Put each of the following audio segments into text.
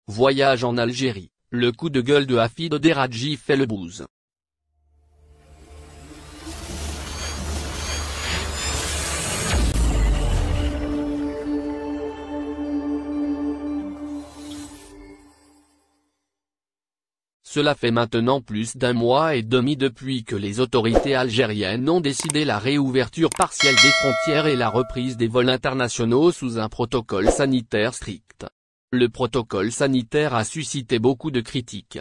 Voyage en Algérie, le coup de gueule de Hafid Deraji fait le buzz. Cela fait maintenant plus d'un mois et demi depuis que les autorités algériennes ont décidé la réouverture partielle des frontières et la reprise des vols internationaux sous un protocole sanitaire strict. Le protocole sanitaire a suscité beaucoup de critiques.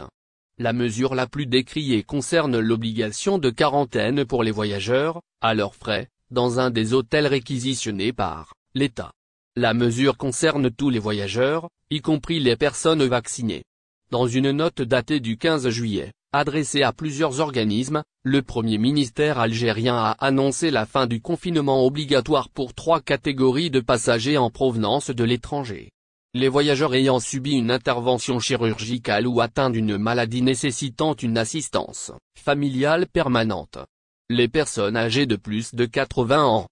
La mesure la plus décriée concerne l'obligation de quarantaine pour les voyageurs, à leurs frais, dans un des hôtels réquisitionnés par l'État. La mesure concerne tous les voyageurs, y compris les personnes vaccinées. Dans une note datée du 15 juillet, adressée à plusieurs organismes, le Premier ministère algérien a annoncé la fin du confinement obligatoire pour 3 catégories de passagers en provenance de l'étranger. Les voyageurs ayant subi une intervention chirurgicale ou atteints d'une maladie nécessitant une assistance familiale permanente. Les personnes âgées de plus de 80 ans.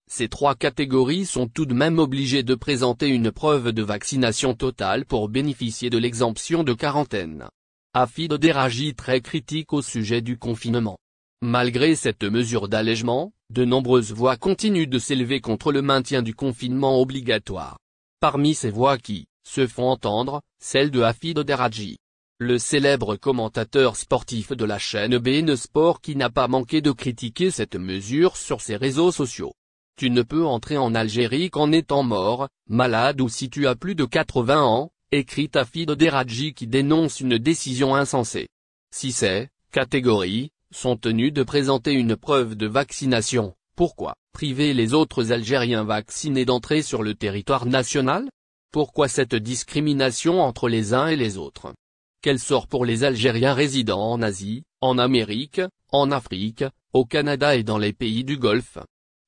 Ces 3 catégories sont tout de même obligées de présenter une preuve de vaccination totale pour bénéficier de l'exemption de quarantaine. Hafid Deraji très critique au sujet du confinement. Malgré cette mesure d'allègement, de nombreuses voix continuent de s'élever contre le maintien du confinement obligatoire. Parmi ces voix qui se font entendre, celle de Hafid Deraji. Le célèbre commentateur sportif de la chaîne BeIN Sport qui n'a pas manqué de critiquer cette mesure sur ses réseaux sociaux. Tu ne peux entrer en Algérie qu'en étant mort, malade ou si tu as plus de 80 ans, écrit Hafid Deraji qui dénonce une décision insensée. Si ces catégories sont tenues de présenter une preuve de vaccination, pourquoi priver les autres Algériens vaccinés d'entrer sur le territoire national? Pourquoi cette discrimination entre les uns et les autres? Quel sort pour les Algériens résidant en Asie, en Amérique, en Afrique, au Canada et dans les pays du Golfe?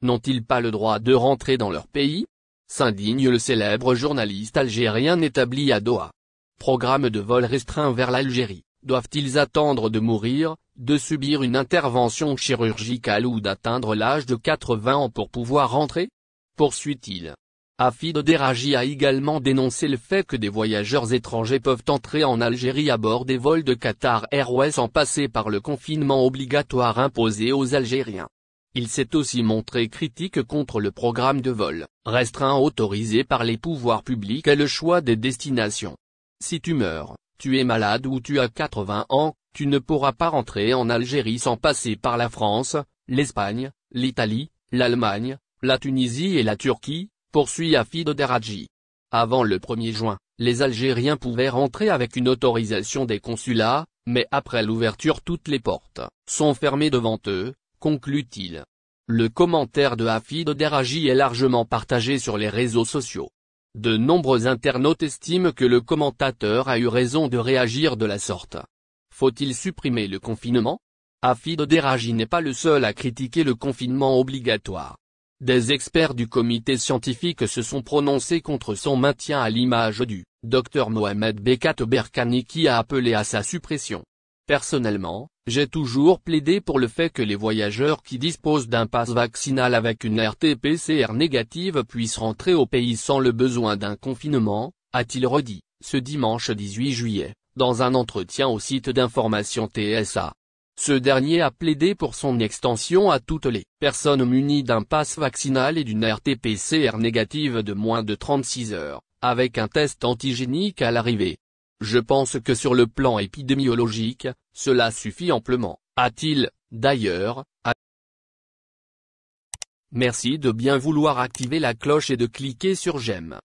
N'ont-ils pas le droit de rentrer dans leur pays? S'indigne le célèbre journaliste algérien établi à Doha. Programme de vol restreint vers l'Algérie. Doivent-ils attendre de mourir, de subir une intervention chirurgicale ou d'atteindre l'âge de 80 ans pour pouvoir rentrer? Poursuit-il. Hafid Deraji a également dénoncé le fait que des voyageurs étrangers peuvent entrer en Algérie à bord des vols de Qatar Airways sans passer par le confinement obligatoire imposé aux Algériens. Il s'est aussi montré critique contre le programme de vol restreint autorisé par les pouvoirs publics et le choix des destinations. Si tu meurs, tu es malade ou tu as 80 ans, tu ne pourras pas rentrer en Algérie sans passer par la France, l'Espagne, l'Italie, l'Allemagne, la Tunisie et la Turquie, poursuit Hafid Deraji. Avant le 1er juin, les Algériens pouvaient rentrer avec une autorisation des consulats, mais après l'ouverture toutes les portes sont fermées devant eux, conclut-il. Le commentaire de Hafid Deraji est largement partagé sur les réseaux sociaux. De nombreux internautes estiment que le commentateur a eu raison de réagir de la sorte. Faut-il supprimer le confinement? Hafid Deraji n'est pas le seul à critiquer le confinement obligatoire. Des experts du comité scientifique se sont prononcés contre son maintien à l'image du Dr Mohamed Bekat Berkani qui a appelé à sa suppression. Personnellement, j'ai toujours plaidé pour le fait que les voyageurs qui disposent d'un pass vaccinal avec une RT-PCR négative puissent rentrer au pays sans le besoin d'un confinement, a-t-il redit, ce dimanche 18 juillet, dans un entretien au site d'information TSA. Ce dernier a plaidé pour son extension à toutes les personnes munies d'un pass vaccinal et d'une RT-PCR négative de moins de 36 heures, avec un test antigénique à l'arrivée. Je pense que sur le plan épidémiologique, cela suffit amplement, a-t-il, d'ailleurs. Merci de bien vouloir activer la cloche et de cliquer sur j'aime.